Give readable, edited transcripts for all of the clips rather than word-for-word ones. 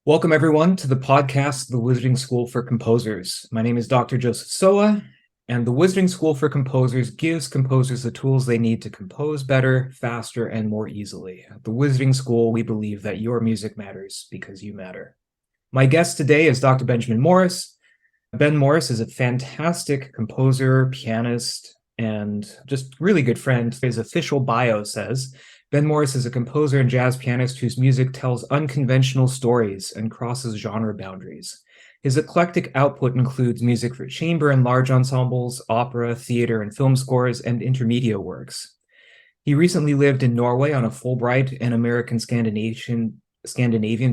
Welcome, everyone, to the podcast, The Wizarding School for Composers. My name is Dr. Joseph SOWA, and the Wizarding School for Composers gives composers the tools they need to compose better, faster, and more easily. At the Wizarding School, we believe that your music matters because you matter. My guest today is Dr. Benjamin Morris. Ben Morris is a fantastic composer, pianist, and just really good friend. His official bio says, Ben Morris is a composer and jazz pianist whose music tells unconventional stories and crosses genre boundaries. His eclectic output includes music for chamber and large ensembles, opera, theater, and film scores, and intermediate works. He recently lived in Norway on a Fulbright and American Scandinavian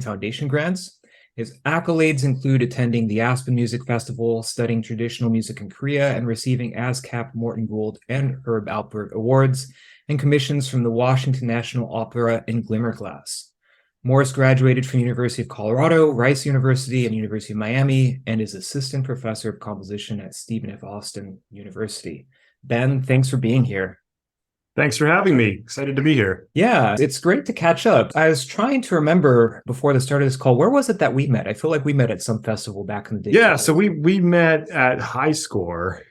Foundation grants. His accolades include attending the Aspen Music Festival, studying traditional music in Korea, and receiving ASCAP, Morton Gould, and Herb Alpert awards, and commissions from the Washington National Opera and Glimmerglass. Morris graduated from University of Colorado, Rice University, and University of Miami, and is assistant professor of composition at Stephen F. Austin University. Ben, thanks for being here. Thanks for having me. Excited to be here. Yeah, it's great to catch up. I was trying to remember before the start of this call, where was it that we met? I feel like we met at some festival back in the day. Yeah, so we met at High Score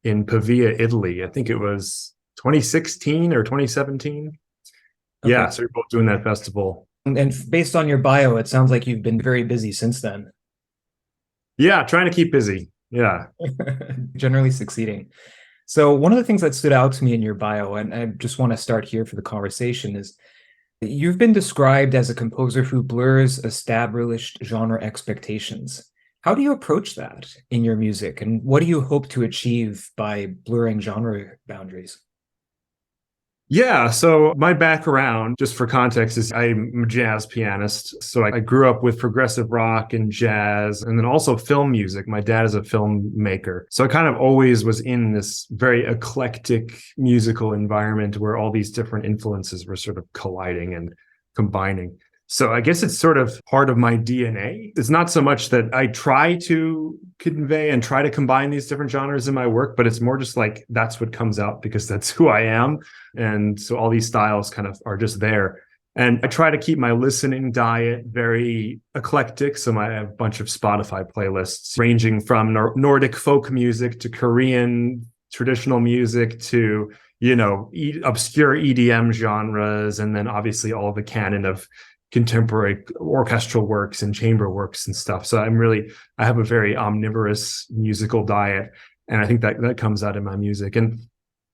in Pavia, Italy. I think it was 2016 or 2017. Okay. Yeah, so we're both doing that festival. And based on your bio, it sounds like you've been very busy since then. Yeah, trying to keep busy. Yeah. Generally succeeding. So one of the things that stood out to me in your bio, and I just want to start here for the conversation, is that you've been described as a composer who blurs established genre expectations. How do you approach that in your music, and what do you hope to achieve by blurring genre boundaries? Yeah, so my background, just for context, is I'm a jazz pianist. So I grew up with progressive rock and jazz, and then also film music. My dad is a filmmaker. So I kind of always was in this very eclectic musical environment where all these different influences were sort of colliding and combining. So I guess it's sort of part of my DNA. It's not so much that I try to convey and try to combine these different genres in my work, but it's more just like that's what comes out because that's who I am. And so all these styles kind of are just there. And I try to keep my listening diet very eclectic. So I have a bunch of Spotify playlists ranging from Nordic folk music to Korean traditional music to, obscure EDM genres. And then obviously all the canon of contemporary orchestral works and chamber works and stuff. So I have a very omnivorous musical diet. And I think that comes out in my music. And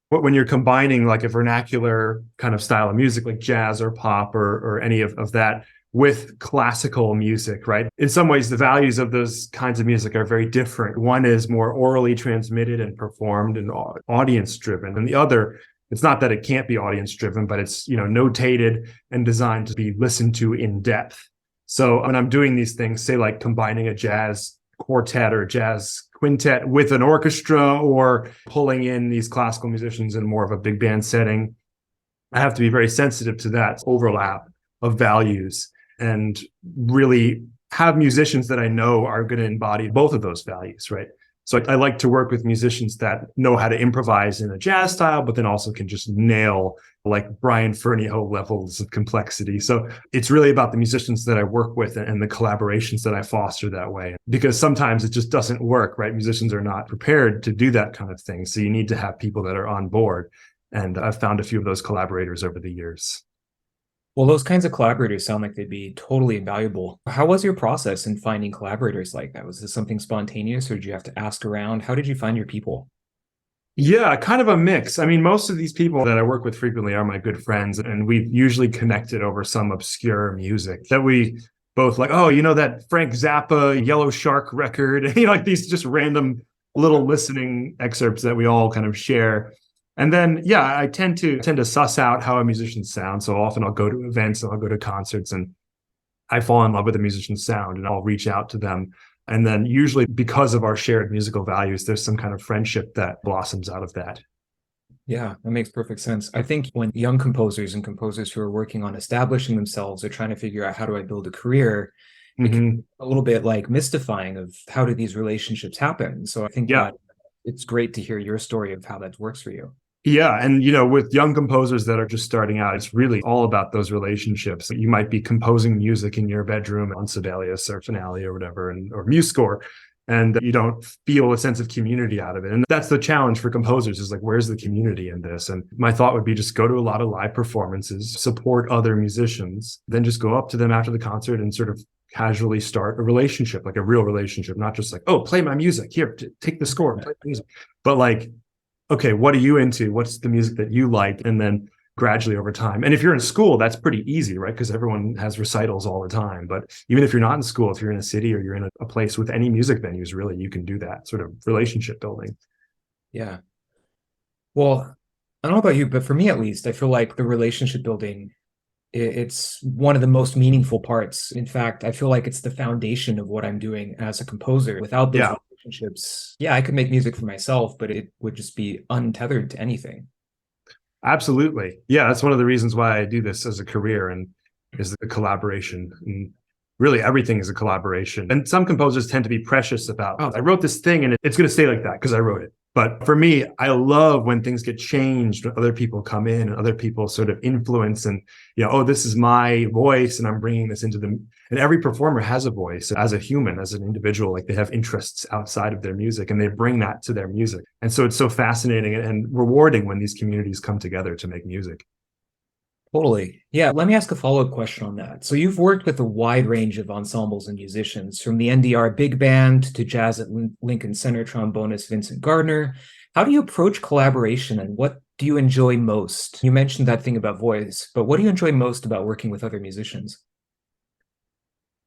when you're combining like a vernacular kind of style of music, like jazz or pop or any of that with classical music, right? In some ways, the values of those kinds of music are very different. One is more orally transmitted and performed and audience driven. And the other, it's not that it can't be audience driven, but it's, notated and designed to be listened to in depth. So when I'm doing these things, say like combining a jazz quartet or jazz quintet with an orchestra or pulling in these classical musicians in more of a big band setting, I have to be very sensitive to that overlap of values and really have musicians that I know are going to embody both of those values, right? So I like to work with musicians that know how to improvise in a jazz style, but then also can just nail like Brian Ferneyhough levels of complexity. So it's really about the musicians that I work with and the collaborations that I foster that way. Because sometimes it just doesn't work, right? Musicians are not prepared to do that kind of thing. So you need to have people that are on board. And I've found a few of those collaborators over the years. Well, those kinds of collaborators sound like they'd be totally invaluable. How was your process in finding collaborators like that? Was this something spontaneous or did you have to ask around? How did you find your people? Yeah, kind of a mix. I mean, most of these people that I work with frequently are my good friends, and we've usually connected over some obscure music that we both like, oh, that Frank Zappa Yellow Shark record, like these just random little listening excerpts that we all kind of share. And then, yeah, I tend to suss out how a musician sounds. So often I'll go to events and I'll go to concerts and I fall in love with a musician's sound and I'll reach out to them. And then usually because of our shared musical values, there's some kind of friendship that blossoms out of that. Yeah, that makes perfect sense. I think when young composers and composers who are working on establishing themselves are trying to figure out how do I build a career, it can be a little bit like mystifying of how do these relationships happen. So I think that it's great to hear your story of how that works for you. Yeah. And, with young composers that are just starting out, it's really all about those relationships. You might be composing music in your bedroom on Sibelius or Finale or whatever, or MuseScore, and you don't feel a sense of community out of it. And that's the challenge for composers, is like, where's the community in this? And my thought would be just go to a lot of live performances, support other musicians, then just go up to them after the concert and sort of casually start a relationship, like a real relationship, not just like, oh, play my music here, take the score, play my music, but like, okay, what are you into? What's the music that you like? And then gradually over time. And if you're in school, that's pretty easy, right? Because everyone has recitals all the time. But even if you're not in school, if you're in a city or you're in a place with any music venues, really, you can do that sort of relationship building. Yeah. Well, I don't know about you, but for me at least, I feel like the relationship building, it's one of the most meaningful parts. In fact, I feel like it's the foundation of what I'm doing as a composer. Without those Yeah, relationships, yeah, I could make music for myself, but it would just be untethered to anything. absolutely. Yeah, that's one of the reasons why I do this as a career, and is the collaboration. And really everything is a collaboration. And some composers tend to be precious about, oh, I wrote this thing and it's going to stay like that because I wrote it. But for me, I love when things get changed, when other people come in and other people sort of influence and, oh, this is my voice and I'm bringing this into them. And every performer has a voice as a human, as an individual, like they have interests outside of their music and they bring that to their music. And so it's so fascinating and rewarding when these communities come together to make music. Totally. Yeah, let me ask a follow-up question on that. So you've worked with a wide range of ensembles and musicians, from the NDR Big Band to jazz at Lincoln Center trombonist Vincent Gardner. How do you approach collaboration and what do you enjoy most? You mentioned that thing about voice, but what do you enjoy most about working with other musicians?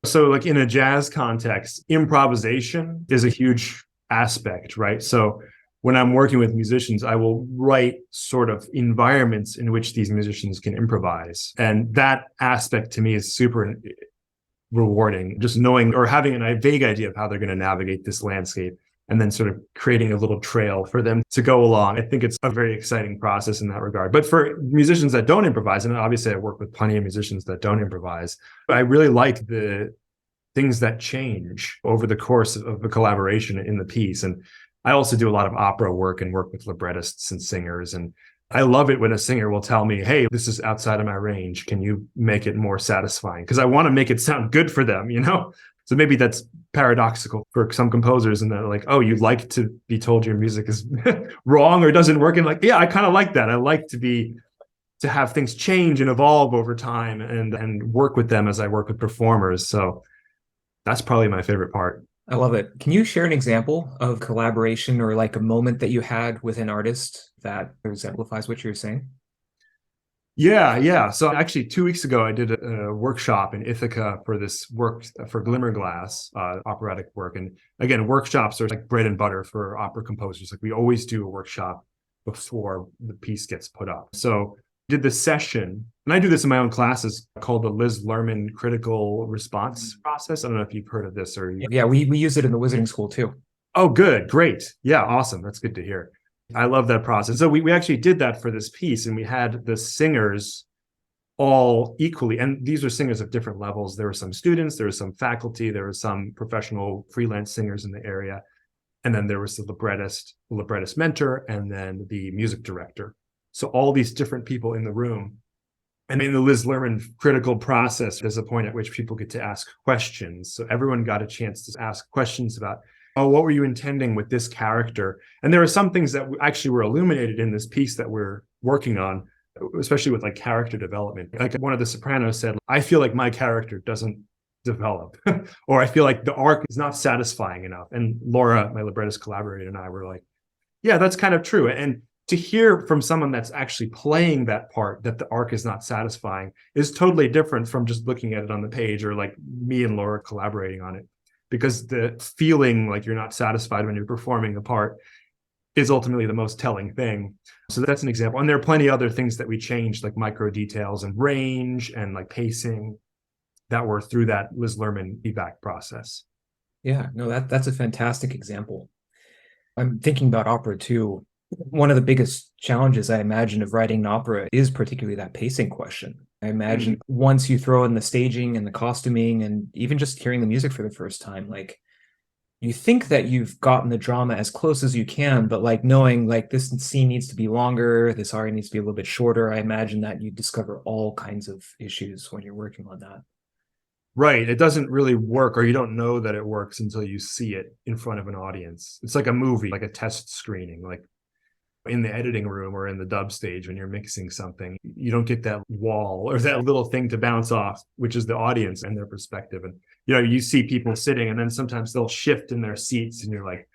So like in a jazz context, improvisation is a huge aspect, right? So when I'm working with musicians, I will write sort of environments in which these musicians can improvise. And that aspect to me is super rewarding, just knowing or having a vague idea of how they're going to navigate this landscape and then sort of creating a little trail for them to go along. I think it's a very exciting process in that regard. But for musicians that don't improvise, and obviously I work with plenty of musicians that don't improvise, I really like the things that change over the course of the collaboration in the piece. And I also do a lot of opera work and work with librettists and singers. And I love it when a singer will tell me, hey, this is outside of my range. Can you make it more satisfying? Because I want to make it sound good for them, So maybe that's paradoxical for some composers, and they're like, oh, you like to be told your music is wrong or doesn't work. And like, yeah, I kind of like that. I like to have things change and evolve over time and work with them as I work with performers. So that's probably my favorite part. I love it. Can you share an example of collaboration or like a moment that you had with an artist that exemplifies what you're saying? Yeah. So actually 2 weeks ago, I did a workshop in Ithaca for this work for Glimmerglass, operatic work. And again, workshops are like bread and butter for opera composers. Like we always do a workshop before the piece gets put up. So did this session, and I do this in my own classes, called the Lerman critical response process. I don't know if you've heard of this or Yeah, we use it in the Wizarding School too. Oh, good, great. Yeah, awesome. That's good to hear. I love that process. So we actually did that for this piece, and we had the singers all equally, and these are singers of different levels. There were some students, there was some faculty, there were some professional freelance singers in the area, and then there was the librettist mentor, and then the music director. So all these different people in the room. And in the Liz Lerman critical process, there's a point at which people get to ask questions. So everyone got a chance to ask questions about, oh, what were you intending with this character? And there are some things that actually were illuminated in this piece that we're working on, especially with like character development. Like one of the sopranos said, I feel like my character doesn't develop, or I feel like the arc is not satisfying enough. And Laura, my librettist collaborator, and I were like, yeah, that's kind of true. And to hear from someone that's actually playing that part that the arc is not satisfying is totally different from just looking at it on the page or like me and Laura collaborating on it, because the feeling like you're not satisfied when you're performing the part is ultimately the most telling thing. So that's an example. And there are plenty of other things that we changed, like micro details and range and like pacing, that were through that Liz Lerman feedback process. Yeah, no, that's a fantastic example. I'm thinking about opera too. One of the biggest challenges I imagine of writing an opera is particularly that pacing question. I imagine once you throw in the staging and the costuming and even just hearing the music for the first time, like you think that you've gotten the drama as close as you can, but like knowing like this scene needs to be longer, this aria needs to be a little bit shorter, I imagine that you discover all kinds of issues when you're working on that. Right. It doesn't really work, or you don't know that it works until you see it in front of an audience. It's like a movie, like a test screening, like in the editing room or in the dub stage when you're mixing something. You don't get that wall or that little thing to bounce off, which is the audience and their perspective. And, you see people sitting and then sometimes they'll shift in their seats and you're like,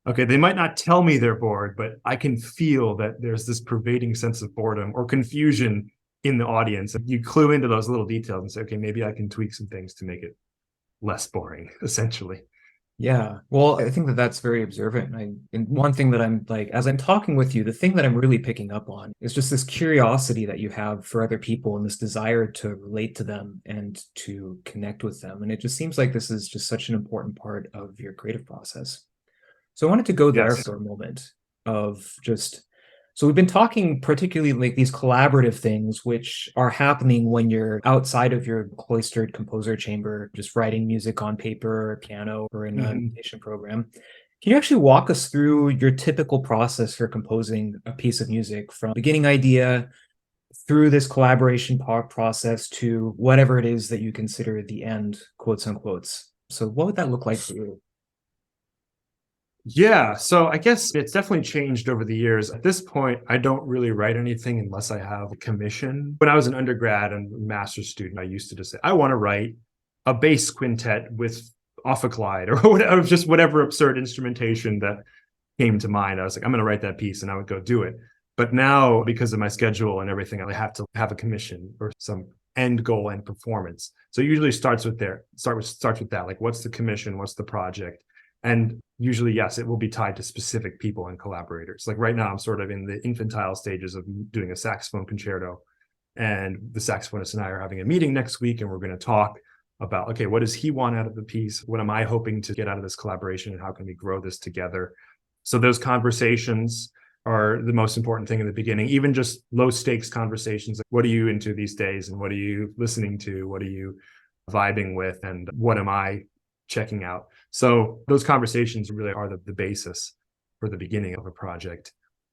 okay, they might not tell me they're bored, but I can feel that there's this pervading sense of boredom or confusion in the audience. You clue into those little details and say, okay, maybe I can tweak some things to make it less boring, essentially. Yeah. Well, I think that that's very observant. And one thing that I'm like, as I'm talking with you, the thing that I'm really picking up on is just this curiosity that you have for other people and this desire to relate to them and to connect with them. And it just seems like this is just such an important part of your creative process. So I wanted to go there Yes. for a moment of just, so we've been talking particularly like these collaborative things, which are happening when you're outside of your cloistered composer chamber, just writing music on paper or piano or in a Mhm. notation program. Can you actually walk us through your typical process for composing a piece of music from beginning idea through this collaboration process to whatever it is that you consider the end, quotes unquotes? So what would that look like for you? Yeah, so I guess it's definitely changed over the years. At this point, I don't really write anything unless I have a commission. When I was an undergrad and master's student, I used to just say, I want to write a bass quintet with ophicleide or whatever, just whatever absurd instrumentation that came to mind. I was like, I'm going to write that piece and I would go do it. But now, because of my schedule and everything, I have to have a commission or some end goal and performance. So it usually starts with that. Like, what's the commission? What's the project? And usually, yes, it will be tied to specific people and collaborators. Like right now, I'm sort of in the infantile stages of doing a saxophone concerto. And the saxophonist and I are having a meeting next week, and we're going to talk about, okay, what does he want out of the piece? What am I hoping to get out of this collaboration? And how can we grow this together? So those conversations are the most important thing in the beginning, even just low stakes conversations. Like, what are you into these days? And what are you listening to? What are you vibing with? And what am I checking out? So those conversations really are the basis for the beginning of a project.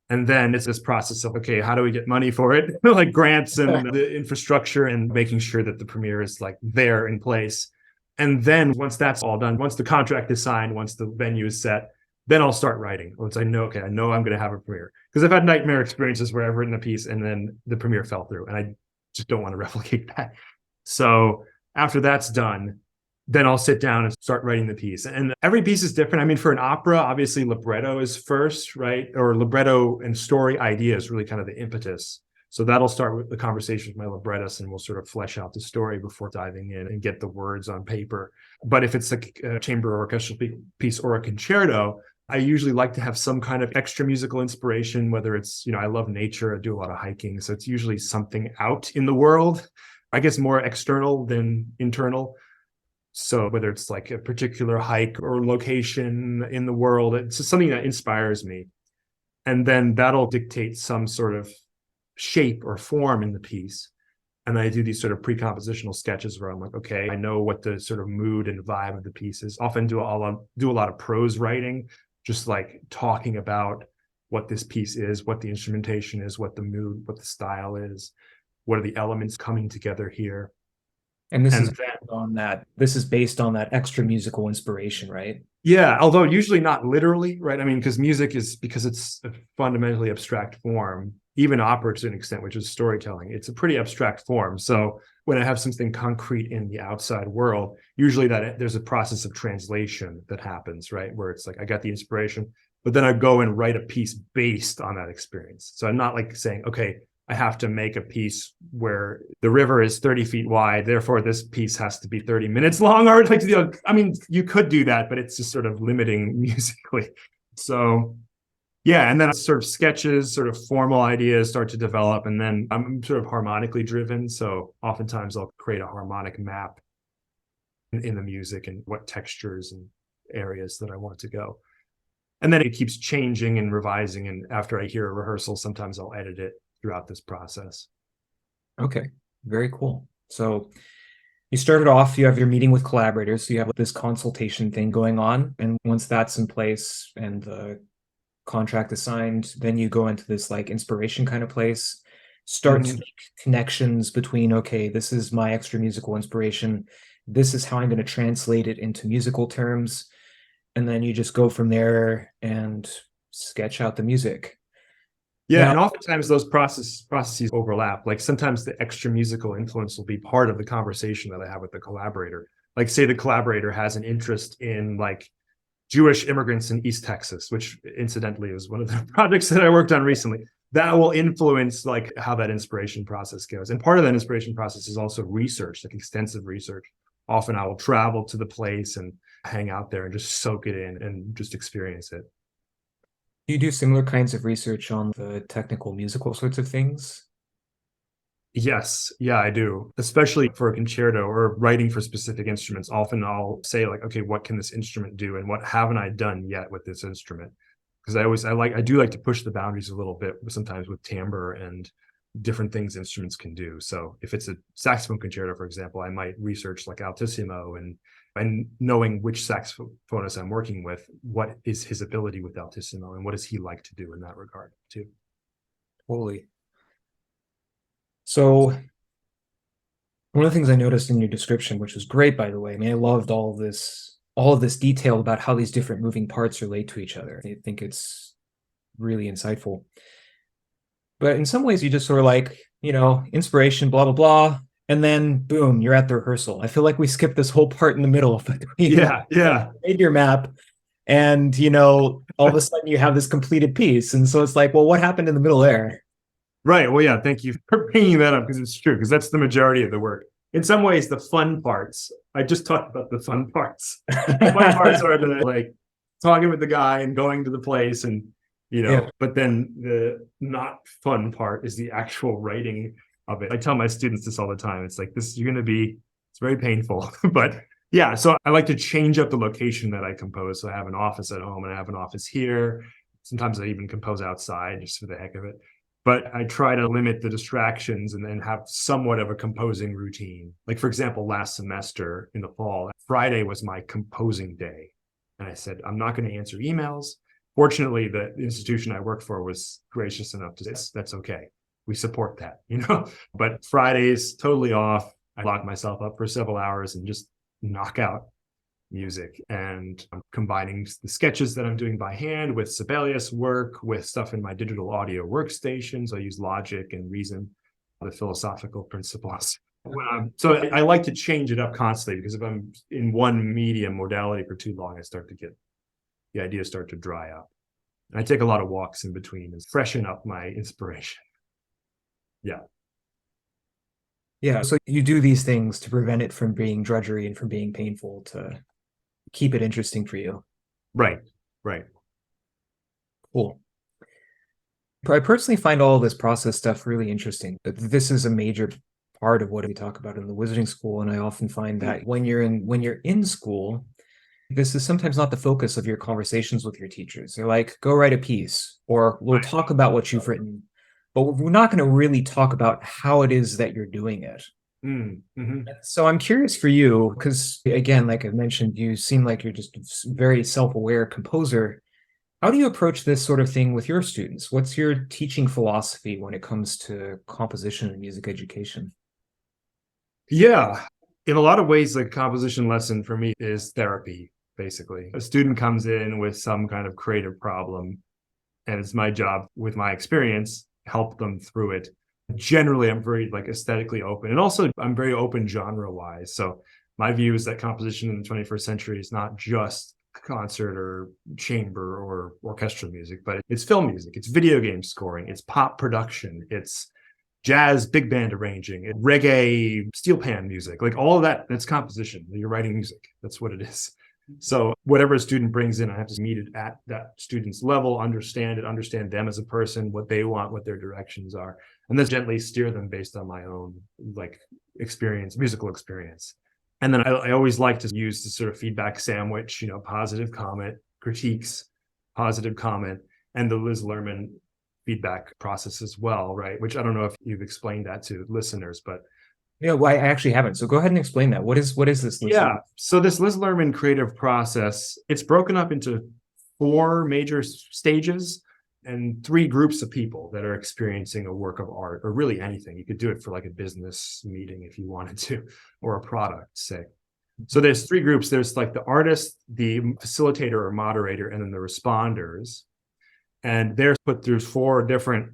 And then it's this process of, okay, how do we get money for it? Like grants and the infrastructure and making sure that the premiere is like there in place. And then once that's all done, once the contract is signed, once the venue is set, then I'll start writing. Once I know, okay, I know I'm going to have a premiere. Because I've had nightmare experiences where I've written a piece and then the premiere fell through. And I just don't want to replicate that. So after that's done, then I'll sit down and start writing the piece. And every piece is different. I mean, for an opera, obviously libretto is first, right? Or libretto and story idea is really kind of the impetus. So that'll start with the conversation with my librettist, and we'll sort of flesh out the story before diving in and get the words on paper. But if it's a chamber orchestral piece or a concerto, I usually like to have some kind of extra musical inspiration, whether it's, I love nature, I do a lot of hiking. So it's usually something out in the world, I guess more external than internal. So whether it's like a particular hike or location in the world, it's just something that inspires me. And then that'll dictate some sort of shape or form in the piece. And I do these sort of pre-compositional sketches where I'm like, okay, I know what the sort of mood and vibe of the piece is. Often do a lot of prose writing, just like talking about what this piece is, what the instrumentation is, what the mood, what the style is, what are the elements coming together here. And this And is based on that. This is based on that extra musical inspiration, right? yeah, although usually not literally, right? I mean, because it's a fundamentally abstract form, even opera to an extent, which is storytelling. It's a pretty abstract form. So when I have something concrete in the outside world, usually there's a process of translation that happens, right? Where it's like I got the inspiration, but then I go and write a piece based on that experience. So I'm not like saying, okay, I have to make a piece where the river is 30 feet wide. Therefore, this piece has to be 30 minutes long. Or like, I mean, you could do that, but it's just sort of limiting musically. So yeah, and then sort of sketches, sort of formal ideas start to develop. And then I'm sort of harmonically driven. So oftentimes I'll create a harmonic map in the music and what textures and areas that I want to go. And then it keeps changing and revising. And after I hear a rehearsal, sometimes I'll edit it throughout this process. Okay, very cool. So You started off, you have your meeting with collaborators, so you have this consultation thing going on. And once that's in place and the contract is signed, then you go into this like inspiration kind of place, start to Mhm. make connections between, okay, this is my extra musical inspiration. This is how I'm going to translate it into musical terms. And then you just go from there and sketch out the music. Yeah, Now, and oftentimes those processes overlap. Like sometimes the extra musical influence will be part of the conversation that I have with the collaborator. Like say the collaborator has an interest in like Jewish immigrants in East Texas, which incidentally is one of the projects that I worked on recently. That will influence like how that inspiration process goes. And part of that inspiration process is also research, like extensive research. Often I will travel to the place and hang out there and just soak it in and just experience it. do you do similar kinds of research on the technical musical sorts of things? Yes, yeah, I do. Especially for a concerto or writing for specific instruments. Often I'll say like, okay, what can this instrument do and what haven't I done yet with this instrument? Because I do like to push the boundaries a little bit sometimes with timbre and different things instruments can do. So if it's a saxophone concerto, for example, I might research like altissimo and knowing which saxophonist I'm working with, what is his ability with altissimo and what does he like to do in that regard too. Totally. So one of the things I noticed in your description, which was great, by the way, I mean, I loved all of this detail about how these different moving parts relate to each other. I think it's really insightful. But in some ways, you just sort of like, inspiration, blah, blah, blah. And then boom, you're at the rehearsal. I feel like we skipped this whole part in the middle between Yeah, yeah. made your map and, all of a sudden you have this completed piece. And so it's like, well, what happened in the middle there? Right. Well, yeah, thank you for bringing that up because it's true, because that's the majority of the work. In some ways, the fun parts, I just talked about the fun parts. The fun parts are the like talking with the guy and going to the place and, Yeah. but then the not fun part is the actual writing of it. I tell my students this all the time. It's like, it's very painful, but yeah. So I like to change up the location that I compose. So I have an office at home and I have an office here. Sometimes I even compose outside just for the heck of it, but I try to limit the distractions and then have somewhat of a composing routine. Like, for example, last semester in the fall, Friday was my composing day. And I said, I'm not going to answer emails. Fortunately, the institution I worked for was gracious enough to say, that's okay. We support that. But Fridays, totally off. I lock myself up for several hours and just knock out music, and I'm combining the sketches that I'm doing by hand with Sibelius work, with stuff in my digital audio workstations. I use Logic and Reason, the philosophical principles. So I like to change it up constantly, because if I'm in one medium modality for too long, the ideas start to dry up. And I take a lot of walks in between and freshen up my inspiration. Yeah. Yeah. So you do these things to prevent it from being drudgery and from being painful to keep it interesting for you. Right. Right. Cool. I personally find all of this process stuff really interesting. This is a major part of what we talk about in the wizarding school, and I often find that when you're in school, this is sometimes not the focus of your conversations with your teachers. They're like, go write a piece, or we'll Right. talk about what you've written, but we're not going to really talk about how it is that you're doing it. Mm-hmm. So I'm curious for you, because again, like I mentioned, you seem like you're just a very self-aware composer. How do you approach this sort of thing with your students? What's your teaching philosophy when it comes to composition and music education? Yeah. In a lot of ways, the composition lesson for me is therapy, basically. A student comes in with some kind of creative problem, and it's my job, with my experience, help them through it. Generally, I'm very like aesthetically open, and also I'm very open genre-wise. So my view is that composition in the 21st century is not just concert or chamber or orchestral music, but it's film music, it's video game scoring, it's pop production, it's jazz big band arranging, reggae steel pan music, like all of that. That's composition. You're writing music. That's what it is. So whatever a student brings in, I have to meet it at that student's level, understand it, understand them as a person, what they want, what their directions are, and then gently steer them based on my own like experience, musical experience. And then I always like to use the sort of feedback sandwich, positive comment, critiques, positive comment, and the Liz Lerman feedback process as well, right? Which I don't know if you've explained that to listeners, but Yeah, well, I actually haven't. So go ahead and explain that. What is this list? Yeah. So this Liz Lerman creative process, it's broken up into four major stages and three groups of people that are experiencing a work of art, or really anything. You could do it for like a business meeting if you wanted to, or a product, say. So there's three groups. There's like the artist, the facilitator or moderator, and then the responders. And they're put through four different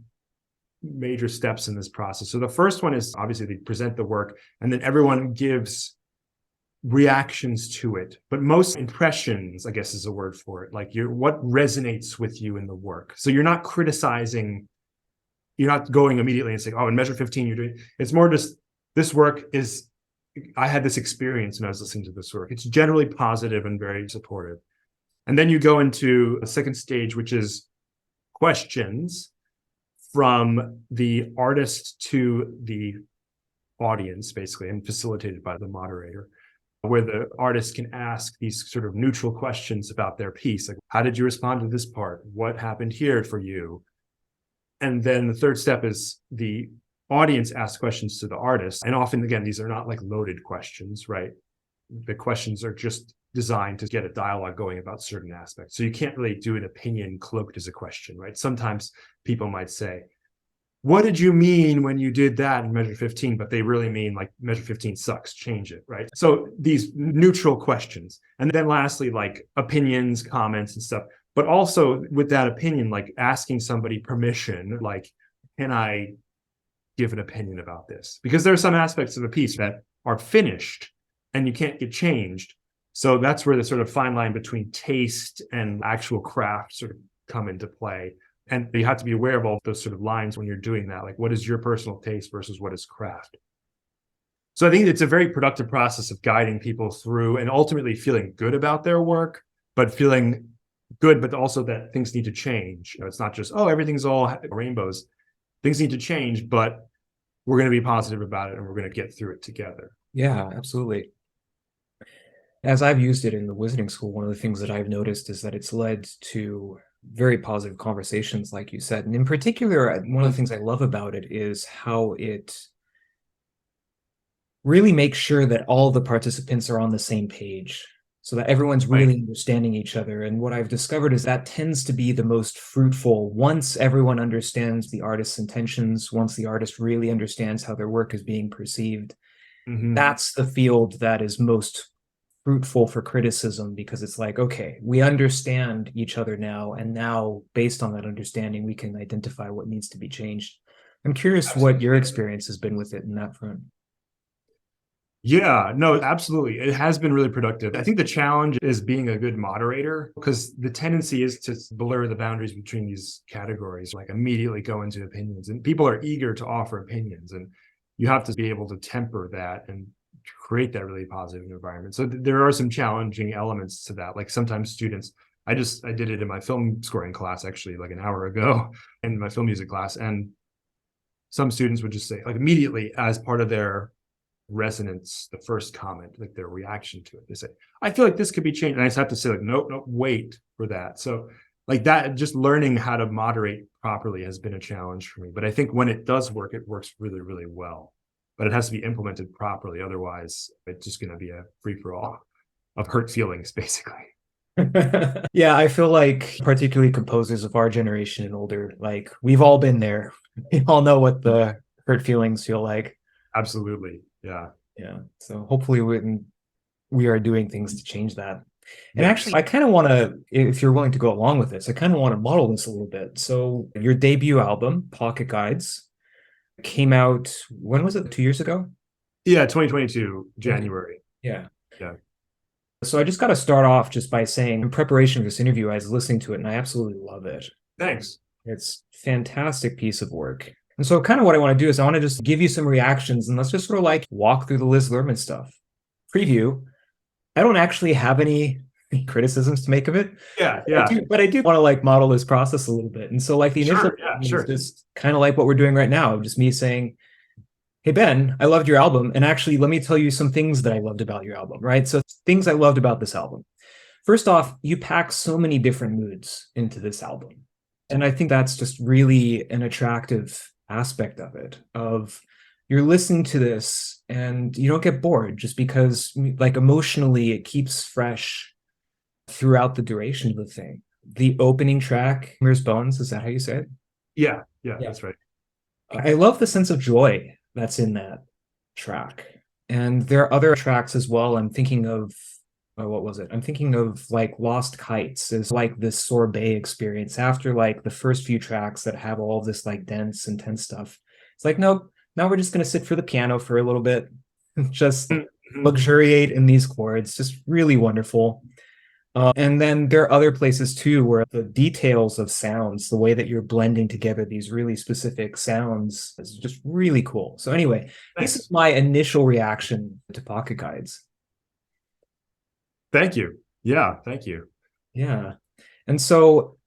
major steps in this process. So the first one is obviously they present the work, and then everyone gives reactions to it, but most impressions, I guess is a word for it. Like what resonates with you in the work. So you're not criticizing, you're not going immediately and saying, oh, in measure 15, you're doing, it's more just this work is, I had this experience when I was listening to this work. It's generally positive and very supportive. And then you go into a second stage, which is questions from the artist to the audience, basically, and facilitated by the moderator, where the artist can ask these sort of neutral questions about their piece. Like, how did you respond to this part? What happened here for you? And then the third step is the audience asks questions to the artist. And often, again, these are not like loaded questions, right? The questions are just designed to get a dialogue going about certain aspects. So you can't really do an opinion cloaked as a question, right? Sometimes people might say, what did you mean when you did that in measure 15? But they really mean like measure 15 sucks, change it, right? So these neutral questions. And then lastly, like opinions, comments and stuff. But also with that opinion, like asking somebody permission, like, can I give an opinion about this? Because there are some aspects of a piece that are finished and you can't get changed. So that's where the sort of fine line between taste and actual craft sort of come into play. And you have to be aware of all those sort of lines when you're doing that. Like, what is your personal taste versus what is craft? So I think it's a very productive process of guiding people through and ultimately feeling good about their work, but feeling good, but also that things need to change. It's not just, oh, everything's all rainbows. Things need to change, but we're going to be positive about it and we're going to get through it together. Yeah, absolutely. As I've used it in the Wizarding School, one of the things that I've noticed is that it's led to very positive conversations, like you said. And in particular, one of the things I love about it is how it really makes sure that all the participants are on the same page so that everyone's really understanding each other. And what I've discovered is that tends to be the most fruitful once everyone understands the artist's intentions, once the artist really understands how their work is being perceived. That's the field that is most fruitful for criticism, because it's like, okay, we understand each other now, and now based on that understanding we can identify what needs to be changed. I'm curious what your experience has been with it in that front. Yeah, no, absolutely. It has been really productive. I think the challenge is being a good moderator, because the tendency is to blur the boundaries between these categories, like immediately go into opinions, and people are eager to offer opinions, and you have to be able to temper that and create that really positive environment. So there are some challenging elements to that. Like sometimes students, I did it in my film scoring class, actually, like an hour ago in my film music class. And some students would just say, like, immediately as part of their resonance, the first comment, like their reaction to it, they say, I feel like this could be changed. And I just have to say, like, nope, wait for that. So like that, just learning how to moderate properly has been a challenge for me. But I think when it does work, it works really, really well. But it has to be implemented properly. Otherwise, it's just going to be a free-for-all of hurt feelings, basically. Yeah, I feel like particularly composers of our generation and older, like we've all been there. We all know what the hurt feelings feel like. Absolutely. Yeah. Yeah. So hopefully we are doing things to change that. And Yes. actually, I kind of want to, if you're willing to go along with this, I kind of want to model this a little bit. So your debut album, Pocket Guides, came out, when was it? 2 years ago? Yeah, 2022, January. Yeah. Yeah. So I just got to start off just by saying, in preparation for this interview, I was listening to it and I absolutely love it. Thanks. It's a fantastic piece of work. And so kind of what I want to do is I want to just give you some reactions and let's just sort of like walk through the Liz Lerman stuff. Preview. I don't actually have any criticisms to make of it. Yeah. But I do want to like model this process a little bit. And so like the initial is just kind of like what we're doing right now, just me saying, hey, Ben, I loved your album. And actually, let me tell you some things that I loved about your album, right? So things I loved about this album. First off, you pack so many different moods into this album. And I think that's just really an attractive aspect of it, of you're listening to this and you don't get bored just because like emotionally it keeps fresh throughout the duration of the thing. The opening track, Mirror's Bones, is that how you say it? Yeah, yeah, Yeah. that's right. I love the sense of joy that's in that track. And there are other tracks as well. I'm thinking of, oh, what was it? I'm thinking of like Lost Kites is like this sorbet experience after like the first few tracks that have all this like dense, intense stuff. It's like, nope, now we're just going to sit for the piano for a little bit, just Mhm. luxuriate in these chords. Just really wonderful. And then there are other places too where the details of sounds, the way that you're blending together these really specific sounds is just really cool. So anyway, this is Thanks. my initial reaction to pocket guides. Thank you. Yeah, thank you. Yeah. And so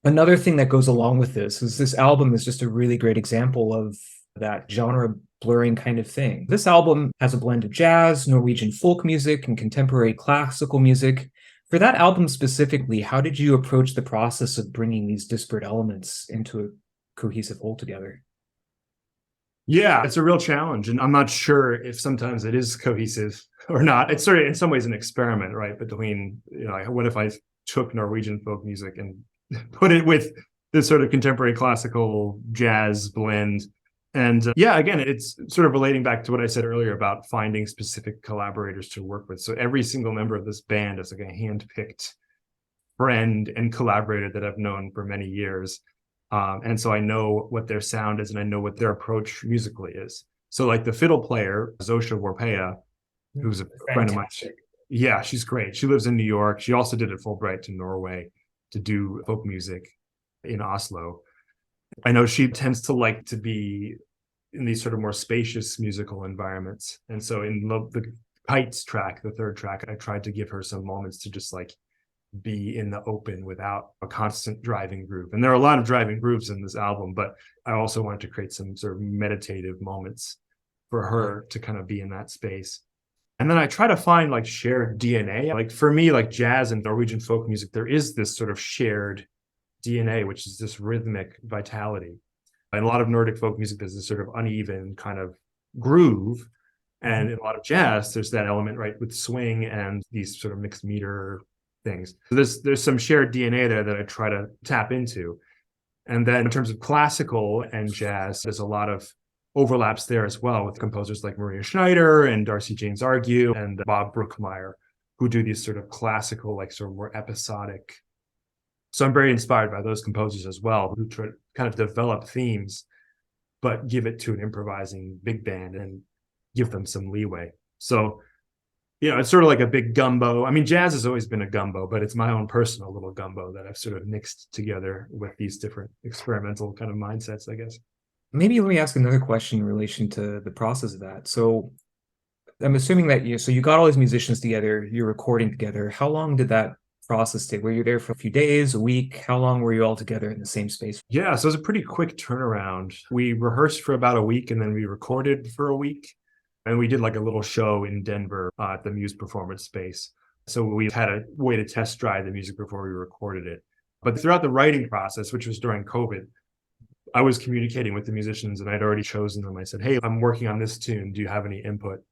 another thing that goes along with this is this album is just a really great example of that genre blurring kind of thing. This album has a blend of jazz, Norwegian folk music, and contemporary classical music. For that album specifically, how did you approach the process of bringing these disparate elements into a cohesive whole together? Yeah, it's a real challenge. And I'm not sure if sometimes it is cohesive or not. It's sort of in some ways an experiment, right? Between, what if I took Norwegian folk music and put it with this sort of contemporary classical jazz blend? And yeah, again, it's sort of relating back to what I said earlier about finding specific collaborators to work with. So every single member of this band is like a hand-picked friend and collaborator that I've known for many years. And so I know what their sound is and I know what their approach musically is. So like the fiddle player, Zosha Warpeha, who's a friend of mine. Fantastic. Yeah, she's great. She lives in New York. She also did it Fulbright to Norway to do folk music in Oslo. I know she tends to like to be in these sort of more spacious musical environments. And so in the Kites track, the third track, I tried to give her some moments to just like be in the open without a constant driving groove. And there are a lot of driving grooves in this album, but I also wanted to create some sort of meditative moments for her to kind of be in that space. And then I try to find like shared DNA. Like for me, like jazz and Norwegian folk music, there is this sort of shared DNA, which is this rhythmic vitality. In a lot of Nordic folk music, there's this sort of uneven kind of groove. And in a lot of jazz, there's that element, right, with swing and these sort of mixed meter things. So there's some shared DNA there that I try to tap into. And then in terms of classical and jazz, there's a lot of overlaps there as well with composers like Maria Schneider and Darcy James Argue and Bob Brookmeyer, who do these sort of classical, like sort of more episodic. So I'm very inspired by those composers as well, who try to kind of develop themes, but give it to an improvising big band and give them some leeway. So, it's sort of like a big gumbo. I mean, jazz has always been a gumbo, but it's my own personal little gumbo that I've sort of mixed together with these different experimental kind of mindsets, I guess. Maybe let me ask another question in relation to the process of that. So I'm assuming that you got all these musicians together, you're recording together. How long did that process take? Were you there for a few days, a week? How long were you all together in the same space? Yeah, so it was a pretty quick turnaround. We rehearsed for about a week and then we recorded for a week. And we did like a little show in Denver at the Muse Performance Space. So we had a way to test drive the music before we recorded it. But throughout the writing process, which was during COVID, I was communicating with the musicians and I'd already chosen them. I said, hey, I'm working on this tune. Do you have any input?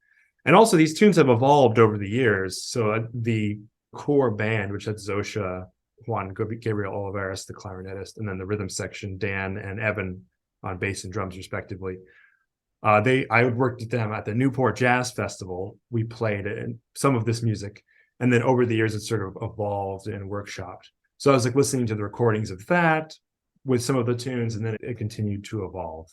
And also, these tunes have evolved over the years. So the core band, which had Zosha, Juan Gabriel Olivares, the clarinetist, and then the rhythm section, Dan and Evan on bass and drums, respectively. I worked with them at the Newport Jazz Festival. We played some of this music, and then over the years, it sort of evolved and workshopped. So I was like listening to the recordings of that with some of the tunes, and then it continued to evolve.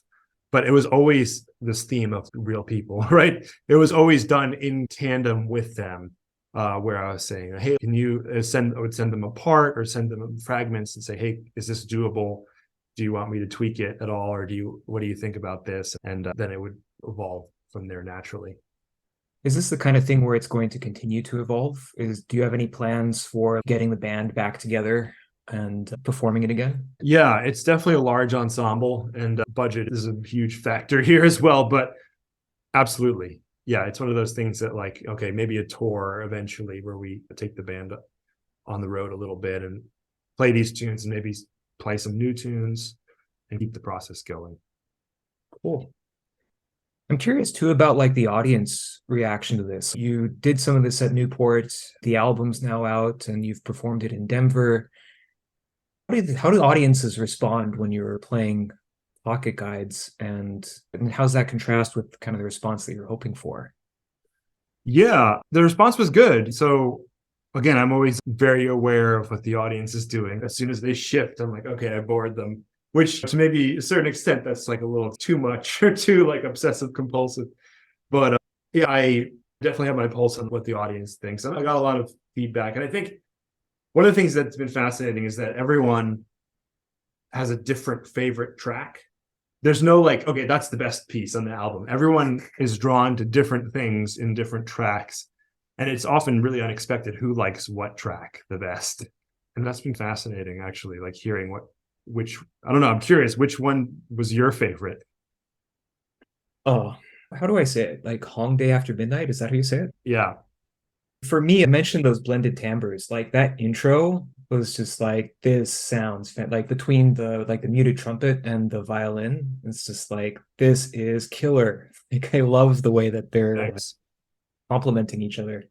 But it was always this theme of real people, right? It was always done in tandem with them, where I was saying, hey, can you I would send them a part or send them fragments and say, hey, is this doable? Do you want me to tweak it at all? Or what do you think about this? And then it would evolve from there naturally. Is this the kind of thing where it's going to continue to evolve? Do you have any plans for getting the band back together and performing it again? Yeah, it's definitely a large ensemble and budget is a huge factor here as well, but absolutely. Yeah, it's one of those things that like, okay, maybe a tour eventually where we take the band on the road a little bit and play these tunes and maybe play some new tunes and keep the process going. Cool. I'm curious too about like the audience reaction to this. You did some of this at Newport, the album's now out, and you've performed it in Denver. How do audiences respond when you're playing pocket guides, and how's that contrast with kind of the response that you're hoping for? Yeah, the response was good. So again, I'm always very aware of what the audience is doing. As soon as they shift, I'm like, okay, I bored them. Which to maybe a certain extent, that's like a little too much or too like obsessive compulsive. But yeah, I definitely have my pulse on what the audience thinks. And I got a lot of feedback. And I think one of the things that's been fascinating is that everyone has a different favorite track. There's no like, okay, that's the best piece on the album. Everyone is drawn to different things in different tracks. And it's often really unexpected who likes what track the best. And that's been fascinating, actually, like hearing which, I don't know, I'm curious, which one was your favorite? Oh, how do I say it? Like Hong Day After Midnight? Is that how you say it? Yeah, For me, I mentioned those blended timbres. Like that intro was just like this sounds like between the muted trumpet and the violin. It's just like this is killer. Like I love the way that they're thanks. complementing each other.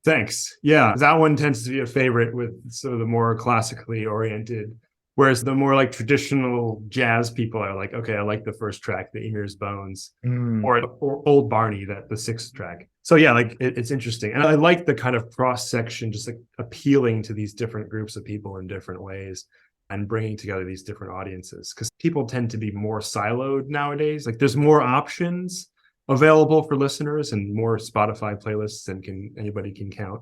Thanks. Yeah, that one tends to be a favorite with sort of the more classically oriented, whereas the more like traditional jazz people are like, okay, I like the first track, the Emir's Bones, Mm. or Old Barney, that the sixth track. So yeah, like it's interesting, and I like the kind of cross section, just like appealing to these different groups of people in different ways, and bringing together these different audiences because people tend to be more siloed nowadays. Like there's more options available for listeners and more Spotify playlists than anybody can count.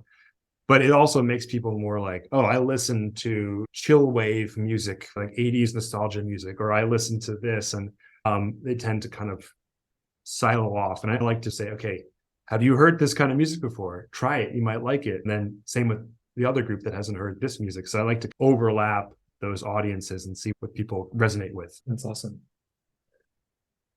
But it also makes people more like, oh, I listen to chill wave music, like 80s nostalgia music, or I listen to this. And they tend to kind of silo off. And I like to say, okay, have you heard this kind of music before? Try it. You might like it. And then same with the other group that hasn't heard this music. So I like to overlap those audiences and see what people resonate with. That's awesome.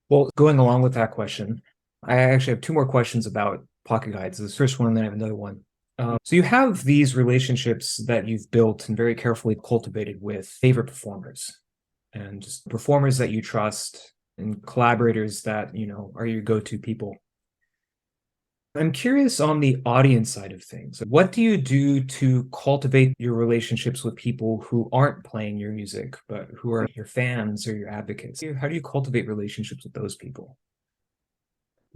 Well, going along with that question, I actually have two more questions about pocket guides. This first one, and then I have another one. So you have these relationships that you've built and very carefully cultivated with favorite performers and just performers that you trust and collaborators that, are your go-to people. I'm curious on the audience side of things. What do you do to cultivate your relationships with people who aren't playing your music, but who are your fans or your advocates? How do you cultivate relationships with those people?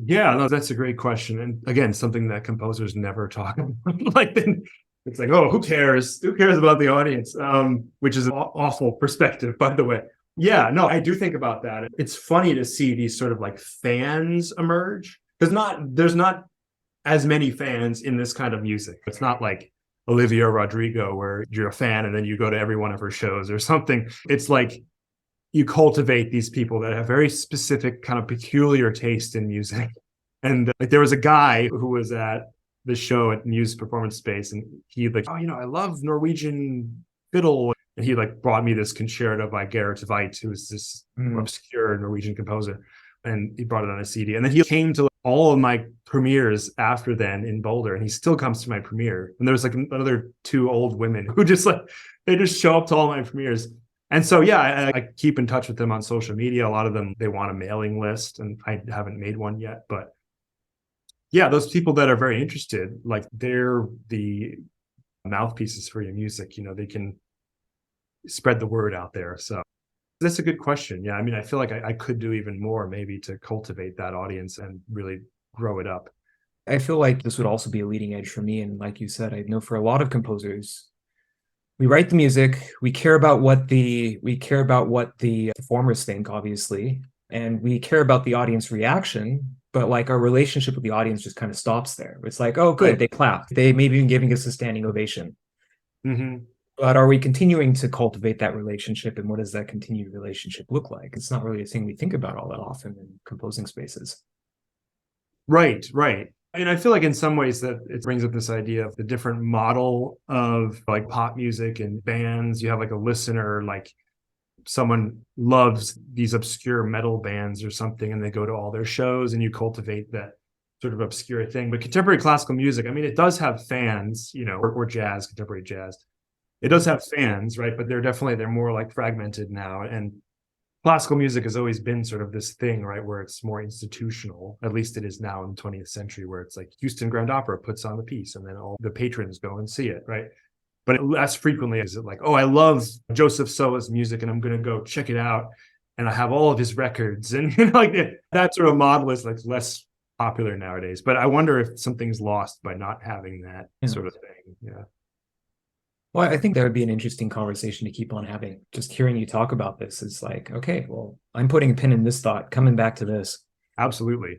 Yeah, no, that's a great question. And again, something that composers never talk about. Like, then it's like, oh, who cares? Who cares about the audience? Which is an awful perspective, by the way. Yeah, no, I do think about that. It's funny to see these sort of like fans emerge because there's not as many fans in this kind of music. It's not like Olivia Rodrigo where you're a fan and then you go to every one of her shows or something. It's like you cultivate these people that have very specific kind of peculiar taste in music. And like there was a guy who was at the show at Muse Performance Space, and he like, oh, I love Norwegian fiddle. And he like brought me this concerto by Gerrit Tveit, who is this obscure Norwegian composer. And he brought it on a CD. And then he came to all of my premieres after then in Boulder, and he still comes to my premiere. And there's like another two old women who just like, they just show up to all my premieres. And so, yeah, I keep in touch with them on social media. A lot of them, they want a mailing list, and I haven't made one yet. But yeah, those people that are very interested, like they're the mouthpieces for your music. They can spread the word out there. So that's a good question. Yeah, I mean, I feel like I could do even more maybe to cultivate that audience and really grow it up. I feel like this would also be a leading edge for me. And like you said, I know for a lot of composers, we write the music, we care about what the performers think, obviously, and we care about the audience reaction, but like our relationship with the audience just kind of stops there. It's like, oh, good, Right. they clapped. They maybe even giving us a standing ovation. Mm-hmm. But are we continuing to cultivate that relationship, and what does that continued relationship look like? It's not really a thing we think about all that often in composing spaces. Right, right. And I feel like in some ways that it brings up this idea of the different model of like pop music and bands. You have like a listener, like someone loves these obscure metal bands or something, and they go to all their shows, and you cultivate that sort of obscure thing. But contemporary classical music, I mean, it does have fans, or jazz, contemporary jazz. It does have fans, right? But they're more like fragmented now. And classical music has always been sort of this thing, right, where it's more institutional. At least it is now in the 20th century, where it's like Houston Grand Opera puts on the piece and then all the patrons go and see it, right? But less frequently is it like, oh, I love Joseph SOWA's music and I'm going to go check it out. And I have all of his records. And like that sort of model is like less popular nowadays. But I wonder if something's lost by not having that sort of thing. Yeah. Well, I think that would be an interesting conversation to keep on having. Just hearing you talk about this is like, okay, well, I'm putting a pin in this thought, coming back to this. Absolutely.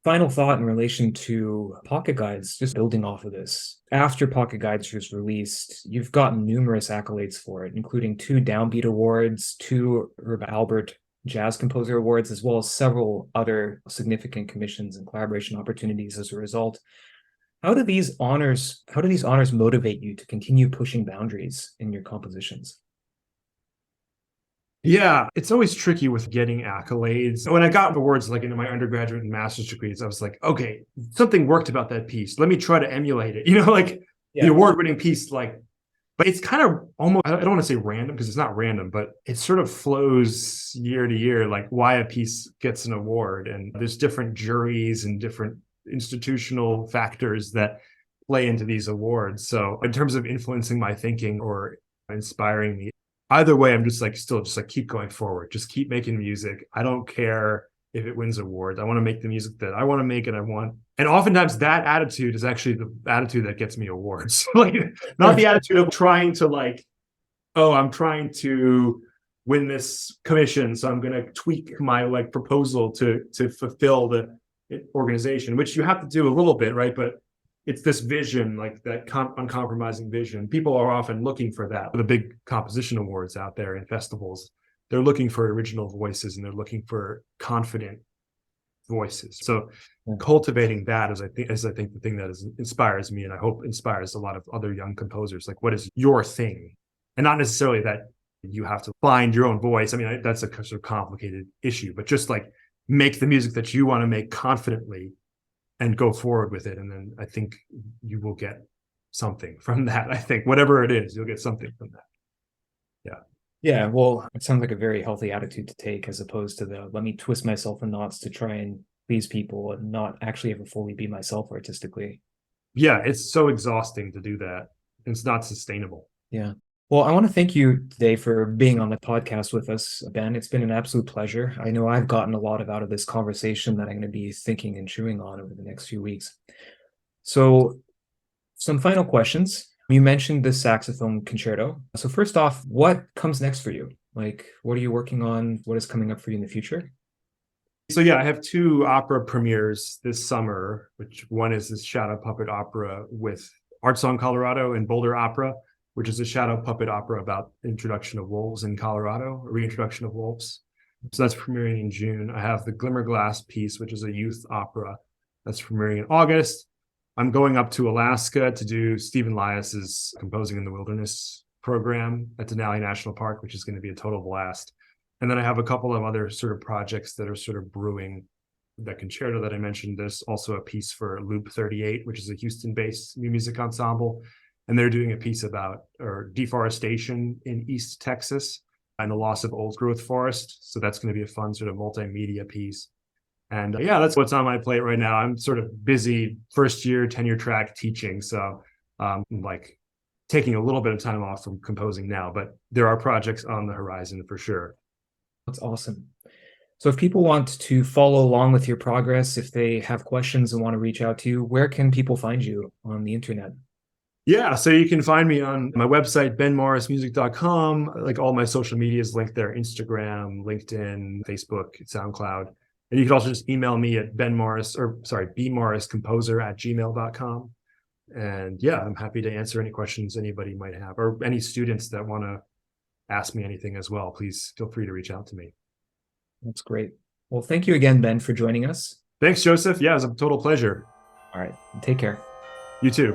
Final thought in relation to Pocket Guides, just building off of this. After Pocket Guides was released, you've gotten numerous accolades for it, including 2 Downbeat Awards, 2 Herb Albert Jazz Composer Awards, as well as several other significant commissions and collaboration opportunities as a result. How do these honors motivate you to continue pushing boundaries in your compositions? Yeah, it's always tricky with getting accolades. When I got awards like in my undergraduate and master's degrees, I was like, okay, something worked about that piece. Let me try to emulate it. Like the award-winning piece, like, but it's kind of almost, I don't want to say random because it's not random, but it sort of flows year to year, like why a piece gets an award. And there's different juries and different institutional factors that play into these awards. So in terms of influencing my thinking or inspiring me, either way, I'm just like keep going forward. Just keep making music. I don't care if it wins awards. I want to make the music that I want to make, and oftentimes that attitude is actually the attitude that gets me awards. Like not the attitude of trying to like, oh, I'm trying to win this commission, so I'm going to tweak my like proposal to fulfill the organization, which you have to do a little bit, right? But it's this vision, like that uncompromising vision. People are often looking for that. The big composition awards out there in festivals, they're looking for original voices and they're looking for confident voices. So cultivating that is I think the thing that inspires me, and I hope inspires a lot of other young composers. Like, what is your thing? And not necessarily that you have to find your own voice. I mean, that's a sort of complicated issue, but just like make the music that you want to make confidently and go forward with it. And then I think you will get something from that. I think whatever it is, you'll get something from that. Yeah. Yeah, well, it sounds like a very healthy attitude to take, as opposed to the let me twist myself in knots to try and please people and not actually ever fully be myself artistically. Yeah, it's so exhausting to do that. It's not sustainable. Yeah. Well, I want to thank you today for being on the podcast with us, Ben. It's been an absolute pleasure. I know I've gotten a lot out of this conversation that I'm going to be thinking and chewing on over the next few weeks. So, some final questions. You mentioned the saxophone concerto. So first off, what comes next for you? Like, what are you working on? What is coming up for you in the future? So yeah, I have 2 opera premieres this summer, which one is this shadow puppet opera with Art Song Colorado and Boulder Opera, which is a shadow puppet opera about the introduction of wolves in Colorado, a reintroduction of wolves. So that's premiering in June. I have the Glimmerglass piece, which is a youth opera that's premiering in August. I'm going up to Alaska to do Stephen Lias's Composing in the Wilderness program at Denali National Park, which is going to be a total blast. And then I have a couple of other sort of projects that are sort of brewing. That concerto that I mentioned, there's also a piece for Loop 38, which is a Houston-based new music ensemble. And they're doing a piece about deforestation in East Texas and the loss of old growth forest. So that's going to be a fun sort of multimedia piece. And yeah, that's what's on my plate right now. I'm sort of busy first year tenure track teaching. So like taking a little bit of time off from composing now, but there are projects on the horizon for sure. That's awesome. So if people want to follow along with your progress, if they have questions and want to reach out to you, where can people find you on the internet? Yeah, so you can find me on my website, benmorrismusic.com. Like all my social media is linked there: Instagram, LinkedIn, Facebook, SoundCloud. And you can also just email me at bmorriscomposer@gmail.com. And yeah, I'm happy to answer any questions anybody might have, or any students that want to ask me anything as well. Please feel free to reach out to me. That's great. Well, thank you again, Ben, for joining us. Thanks, Joseph. Yeah, it was a total pleasure. All right. Take care. You too.